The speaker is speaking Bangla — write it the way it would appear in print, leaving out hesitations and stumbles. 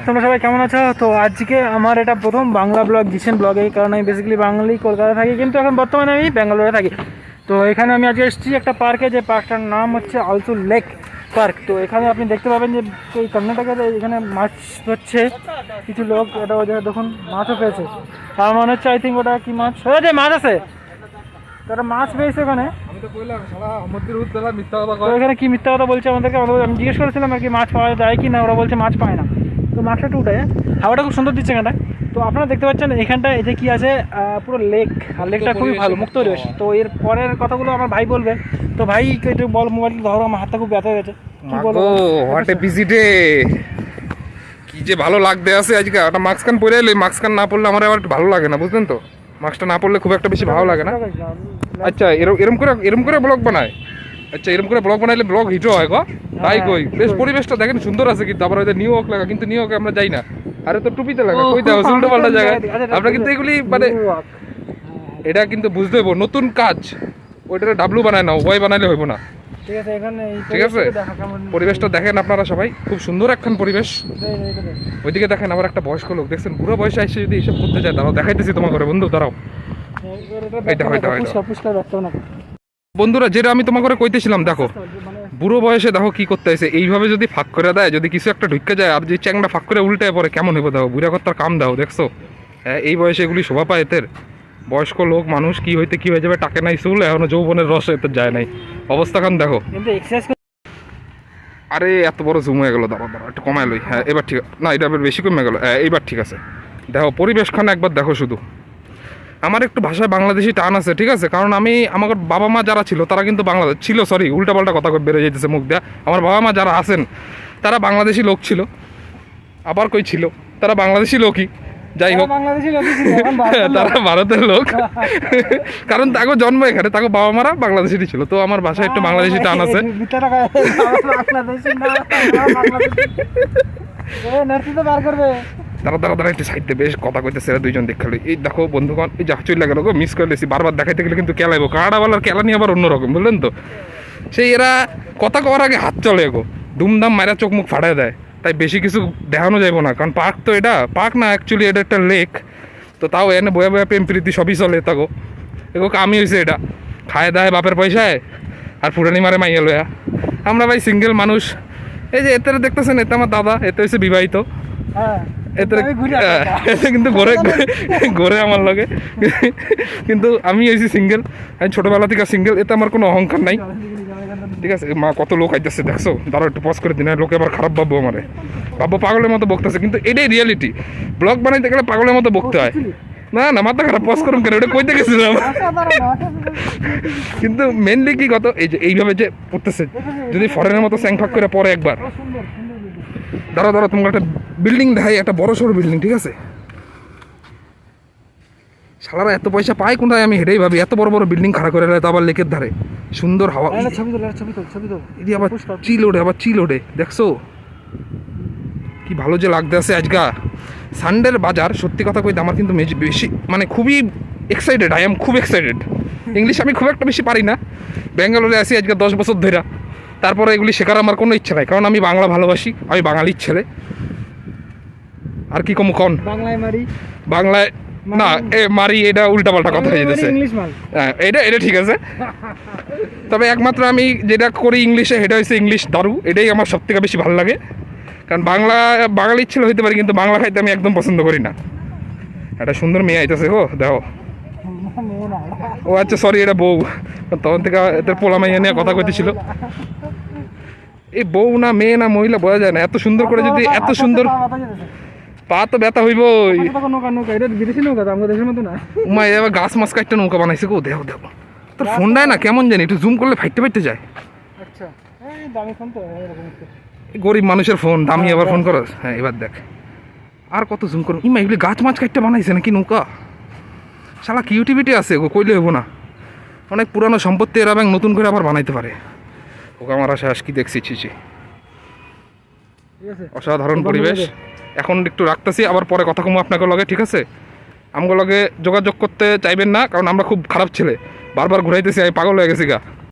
তোমরা সবাই কেমন আছো? তো আজকে আমার এটা প্রথম বাংলা ব্লগ, জিসেন ব্লগ। এই কারণে আমি বেসিক্যালি বাঙালি, কলকাতা থাকি, কিন্তু এখন বর্তমানে আমি ব্যাঙ্গালোরে থাকি। তো এখানে আমি আজকে এসেছি একটা পার্কে, যে পার্কটার নাম হচ্ছে আলসুর লেক পার্ক। তো এখানে আপনি দেখতে পাবেন যে এই কর্ণাটকের এখানে মাছ ধরছে কিছু লোক। এটা ওদের দেখুন মাছও পেয়েছে। আর মনে হচ্ছে আই থিঙ্ক ওটা কি মাছ, যে মাছ আছে, তারা মাছ পেয়েছে ওখানে। এখানে কি মিথ্যা কথা বলছে আমাদেরকে। আমি জিজ্ঞেস করেছিলাম আর কি মাছ পাওয়া যায় কি না, ওরা বলছে মাছ পায় না। তো মাছটা একটু উঠে, হাওয়াটা খুব সুন্দর দিচ্ছে এখানটায়। তো আপনারা দেখতে পাচ্ছেন এখানটায় এই যে কি আছে, পুরো লেক। আর লেকটা খুবই ভালো, মুক্ত পরিবেশ। তো এর পরের কথাগুলো আমার ভাই বলবে। তো ভাই একটু বল, মোবাইল ধরো, আমার হাতটা খুব ব্যথা হয়ে গেছে। কি যে ভালো লাগতে আছে আজকে। একটা মাস্ক পরে এলে, মাস্ক না পরলে আমার আবার ভালো লাগে না, বুঝলেন তো। মাস্কটা না পরলে খুব একটা বেশি ভালো লাগে না। আচ্ছা, এরম করে ব্লগ বানায়। আচ্ছা, এরকম করে ব্লগ বানাইলে ব্লগ হিটও হয় গো। তাই কই, বেশ পরিবেশটা দেখেন সুন্দর আছে। কিন্তু আবার ওদের নিউ ইয়র্ক লাগা, কিন্তু নিউ ইয়র্কে আমরা যাই না। আরে তো টুপিতে লাগা, কই দাও উল্টো পাল্টা জায়গায় আমরা। কিন্তু এগুলি মানে এটা কিন্তু বুঝতে হইব, নতুন কাজ। ওইটা ডাব্লু বানায় না, ওয়াই বানাইলে হইব না। ঠিক আছে, পরিবেশটা দেখেন আপনারা সবাই, খুব সুন্দর একখান পরিবেশ। ওইদিকে দেখেন আবার একটা বয়স্ক লোক দেখছেন, বুড়ো বয়সে এসে যদি এইসব করতে যায়, দাঁড়াও দেখাইতেছি তোমার ঘরে বন্ধু, দাঁড়াও। বন্ধুরা, যেটা আমি তোমার করে কইতেছিলাম, দেখো বুড়ো বয়সে দেখো কি করতে আছে। এইভাবে যদি ফাঁক করে দেয়, যদি কিছু একটা ঢুকে যায়, আর যে চ্যাংটা ফাঁক করে উল্টে পরে কেমন হইব দেখো। বুড়া কর্তার কাম দাও, দেখছো। হ্যাঁ, এই বয়সে এগুলি শোভা পায় এদের। বয়স্ক লোক মানুষ কি হইতে কি হয়ে যাবে, টাকে নাই চুল, এখনো যৌবনের রস এতে যায় নাই। অবস্থাখান দেখো। আরে এত বড় জুম হয়ে গেল, দাঁড়াও একটু কমাই লই। হ্যাঁ, এবার ঠিক না, এটা এবার বেশি কমে গেল। এইবার ঠিক আছে। দেখো পরিবেশখান একবার দেখো শুধু। আমার একটু ভাষায় বাংলাদেশি টান আছে, ঠিক আছে। কারণ আমার বাবা মা যারা ছিল তারা কিন্তু বাংলাদেশ ছিল, সরি উল্টাপাল্টা কথা বেড়ে যেতেছে মুখ দেয়া। আমার বাবা মা যারা আছেন তারা বাংলাদেশি লোক ছিল, আবার কই ছিল তারা বাংলাদেশি লোকই। যাই হোক, তারা ভারতের লোক, কারণ তাকে জন্ম এখানে, তাকে বাবা মারা বাংলাদেশি ছিল। তো আমার ভাষায় একটু বাংলাদেশি টান আছে। তারা একটু সাইডে বেশ কথা কইতেছে, দুইজন দেখালো। এই দেখো বন্ধুগণ, এই যা চলে গেল গো, মিস করে লেছি। বারবার দেখাইতে গেলে কিন্তু কেলাইবো, কানাডাওয়ালার কেলা নিয়ে আবার অন্যরকম, বুঝলেন তো। সেই এরা কথা কওয়ার আগে হাত চলে গো, দুমদাম মায়েরা চোখ মুখ ফাটায় দেয়। তাই বেশি কিছু দেখানো যাবো না, কারণ পার্ক তো এটা পার্ক না, অ্যাকচুয়ালি এটা একটা লেক। তো তাও এনে বয়া বয়া প্রেম প্রীতি সবই চলে। তাগো এগো কামই হয়েছে এটা, খায় দায় বাপের পয়সায় আর ফুটানি মারে মাইয়া লয়া। আমরা ভাই সিঙ্গেল মানুষ। এই যে এতে দেখতেছেন, এতে আমার দাদা, এতে হচ্ছে বিবাহিত। এতে কিন্তু ঘরে আমার লগে, কিন্তু আমি হয়েছি সিঙ্গেল। আমি ছোটবেলা থেকে সিঙ্গেল, এতে আমার কোনো অহংকার নাই, ঠিক আছে। মা কত লোক আইতেছে দেখছো, তারা একটু পজ করে দিন, লোকে আবার খারাপ ভাববো, আমারে ভাববো পাগলের মতো বকতেছে, কিন্তু এটাই রিয়ালিটি। ব্লগ বানাইতে গেলে পাগলের মতো বকতে হয়। না মাথা খারাপ, পজ করুন কেন, এটা কইতে গেছিলাম। কিন্তু মেনলি কি কত, এই যে এইভাবে যে পড়তেছে, যদি ফরেনের মতো স্যাং ফাঁক করে পরে একবার। দাঁড়া তোমার একটা বিল্ডিং দেখাই, একটা বড় সড়ো বিল্ডিং, ঠিক আছে। শালারা এত পয়সা পায় কোনটায়, আমি হেঁটেই ভাবি। এত বড় বড় বিল্ডিং খাড়া করে রাখে, আবার লেকের ধারে সুন্দর হাওয়া, এদি আবার চিল ওঠে, দেখছো কি ভালো যে লাগতে আছে। আজকা সানডের বাজার, সত্যি কথা কইতে আমার কিন্তু বেশি মানে খুবই এক্সাইটেড, আই এম খুব এক্সাইটেড। ইংলিশ আমি খুব একটা বেশি পারি না, ব্যাঙ্গালোরে আছি আজকে 10 বছর ধরে। তারপরে এগুলি শেখার আমার কোনো ইচ্ছা নাই, কারণ আমি বাংলা ভালোবাসি, আমি বাঙালির ছেলে। আর কি কম কন, বাংলায় না মারি, এটা উল্টাপাল্টা কথা হয়ে যেতেছে। হ্যাঁ, এটা ঠিক আছে। তবে একমাত্র আমি যেটা করি ইংলিশে, সেটা হচ্ছে ইংলিশ দারু। এটাই আমার সব থেকে বেশি ভালো লাগে, কারণ বাঙালির ছেলে হইতে পারি, কিন্তু বাংলা খাইতে আমি একদম পছন্দ করি না। একটা সুন্দর মেয়ে আইতেছে গো, দেখো। ও আচ্ছা, সরি, এটা বউ। তখন থেকে এদের পোলা মাইয়া নিয়ে কথা কইতেছিল। এই বউ না মেয়ে না মহিলা বোঝা যায় না। এত সুন্দর করে যদি, এত সুন্দর পা তো ব্যথা হইবই। এবার গাছ মাছ কাটতে নৌকা বানাইছে গো, দেখো তোর ফোনটায় না কেমন জানি একটু জুম করলে ফাইটতে যায়। গরিব মানুষের ফোন, দামি আবার ফোন করো। হ্যাঁ, এবার দেখ আর কত জুম করো। ইমা এগুলি গাছ মাছ কাটতে বানাইছে নাকি নৌকা? শালা কিউটিভিটি আছে গো, কইলে হবো না। অনেক পুরানো সম্পত্তি এরা ব্যাংক নতুন করে আবার বানাইতে পারে। ওকে আমার আশা কি দেখছি, ছিছি অসাধারণ পরিবেশ। এখন একটু রাখতেছি, আবার পরে কথা কমো আপনাকে লগে, ঠিক আছে। আমগো লগে যোগাযোগ করতে চাইবেন না, কারণ আমরা খুব খারাপ ছেলে, বারবার ঘুরাইতেছি, আমি পাগল হয়ে গেছি গা।